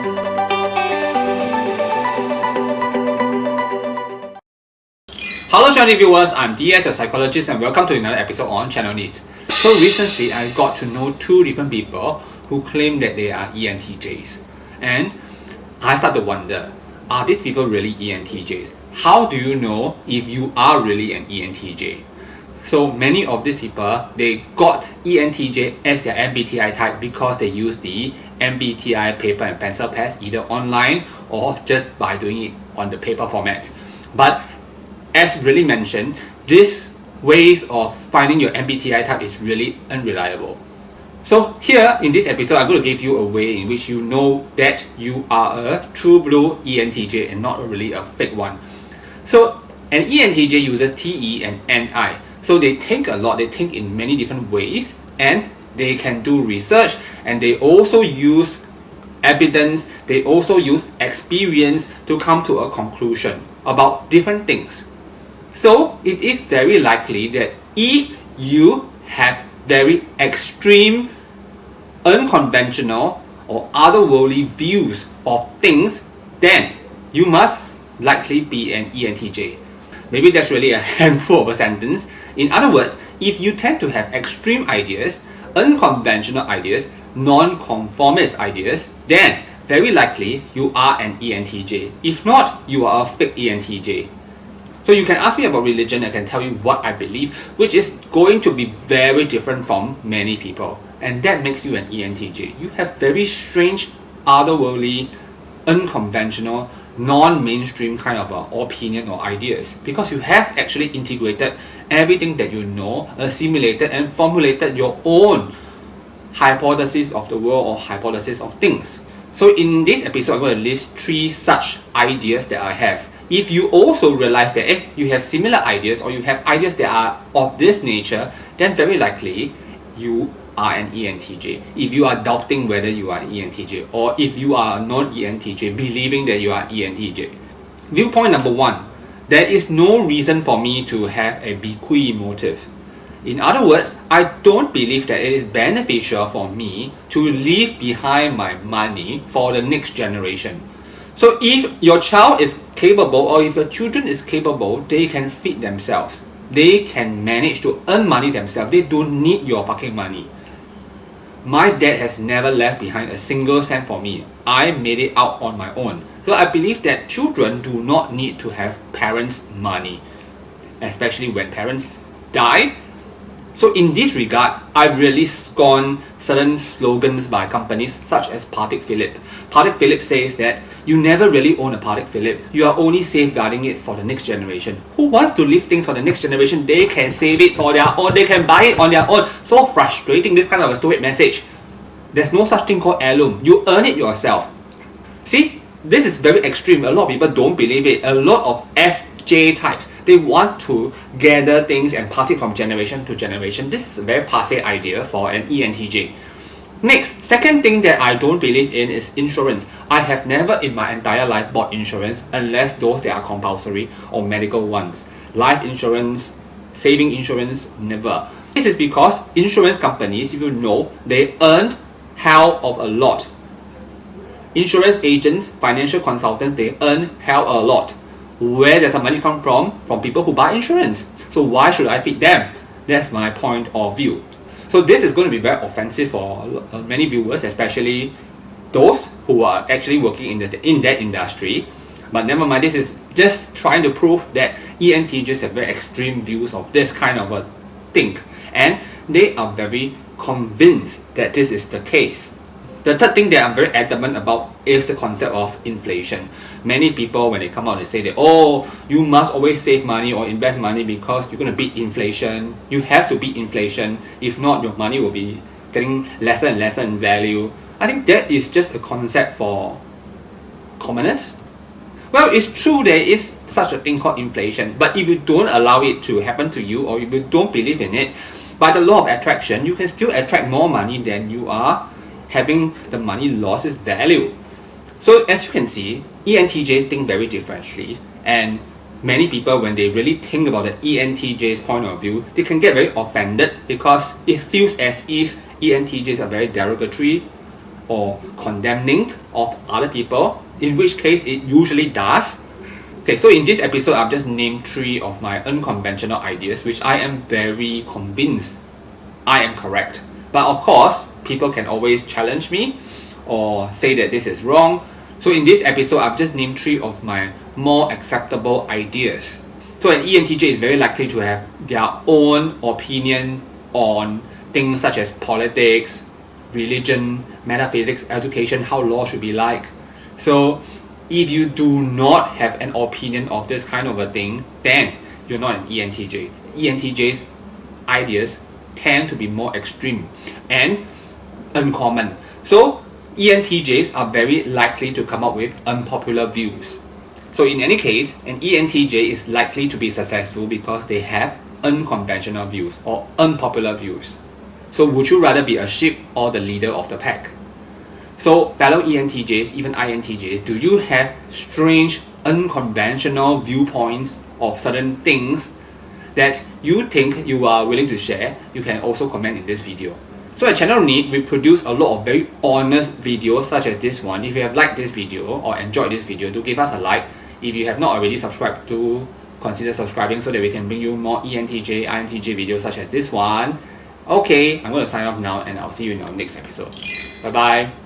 Hello channel viewers, I'm DS, a psychologist, and welcome to another episode on channel NITT. So recently I got to know two different people who claim that they are ENTJs. And I start to wonder, are these people really ENTJs? How do you know if you are really an ENTJ? So many of these people, they got ENTJ as their MBTI type because they use the MBTI paper and pencil test either online or just by doing it on the paper format. But as really mentioned, this ways of finding your MBTI type is really unreliable. So here in this episode, I'm going to give you a way in which you know that you are a true blue ENTJ and not really a fake one. So an ENTJ uses TE and NI. So they think a lot, they think in many different ways, and they can do research, and they also use evidence, they also use experience to come to a conclusion about different things. So it is very likely that if you have very extreme, unconventional or otherworldly views of things, then you must likely be an ENTJ. Maybe that's really a handful of a sentence. In other words, if you tend to have extreme ideas, unconventional ideas, non-conformist ideas, then very likely you are an ENTJ. If not, you are a fake ENTJ. So you can ask me about religion, I can tell you what I believe, which is going to be very different from many people. And that makes you an ENTJ. You have very strange, otherworldly, unconventional, non-mainstream kind of opinion or ideas, because you have actually integrated everything that you know, assimilated and formulated your own hypothesis of the world or hypothesis of things. So in this episode, I'm going to list 3 such ideas that I have. If you also realize that you have similar ideas or you have ideas that are of this nature, then very likely you are an ENTJ. If you are doubting whether you are an ENTJ, or if you are a non-ENTJ believing that you are ENTJ. Viewpoint number 1, there is no reason for me to have a bequee motive. In other words, I don't believe that it is beneficial for me to leave behind my money for the next generation. So if your child is capable, or if your children is capable, they can feed themselves. They can manage to earn money themselves. They don't need your fucking money. My dad has never left behind a single cent for me. I made it out on my own. So I believe that children do not need to have parents' money, especially when parents die. So in this regard, I really scorn certain slogans by companies such as Patek Philippe. Patek Philippe says that you never really own a Patek Philippe. You are only safeguarding it for the next generation. Who wants to leave things for the next generation? They can save it for their own. They can buy it on their own. So frustrating, this kind of a stupid message. There's no such thing called heirloom. You earn it yourself. See, this is very extreme. A lot of people don't believe it. A lot of SJ types, they want to gather things and pass it from generation to generation. This is a very passé idea for an ENTJ. Next, second thing that I don't believe in is insurance. I have never in my entire life bought insurance unless those that are compulsory or medical ones. Life insurance, saving insurance, never. This is because insurance companies, if you know, they earn hell of a lot. Insurance agents, financial consultants, they earn hell a lot. Where does the money come from? From people who buy insurance. So why should I feed them? That's my point of view. So this is going to be very offensive for many viewers, especially those who are actually working in that industry. But never mind, this is just trying to prove that ENTJs have very extreme views of this kind of a thing. And they are very convinced that this is the case. The third thing that I'm very adamant about is the concept of inflation. Many people, when they come out, they say that, oh, you must always save money or invest money because you're going to beat inflation. You have to beat inflation. If not, your money will be getting lesser and lesser in value. I think that is just a concept for commoners. Well, it's true there is such a thing called inflation, but if you don't allow it to happen to you, or if you don't believe in it, by the law of attraction, you can still attract more money than you are having the money lost its value. So as you can see, ENTJs think very differently, and many people, when they really think about the ENTJ's point of view, they can get very offended because it feels as if ENTJs are very derogatory, or condemning of other people, in which case it usually does. Okay, so in this episode, I've just named 3 of my unconventional ideas, which I am very convinced I am correct. But of course, people can always challenge me or say that this is wrong. So in this episode, I've just named 3 of my more acceptable ideas. So an ENTJ is very likely to have their own opinion on things such as politics, religion, metaphysics, education, how law should be like. So if you do not have an opinion of this kind of a thing, then you're not an ENTJ. ENTJ's ideas tend to be more extreme and uncommon. So ENTJs are very likely to come up with unpopular views. So in any case, an ENTJ is likely to be successful because they have unconventional views or unpopular views. So would you rather be a sheep or the leader of the pack? So fellow ENTJs, even INTJs, do you have strange, unconventional viewpoints of certain things that you think you are willing to share? You can also comment in this video. So at Channel NITT, we produce a lot of very honest videos such as this one. If you have liked this video or enjoyed this video, do give us a like. If you have not already subscribed, do consider subscribing so that we can bring you more ENTJ, INTJ videos such as this one. Okay, I'm going to sign off now and I'll see you in our next episode. Bye bye.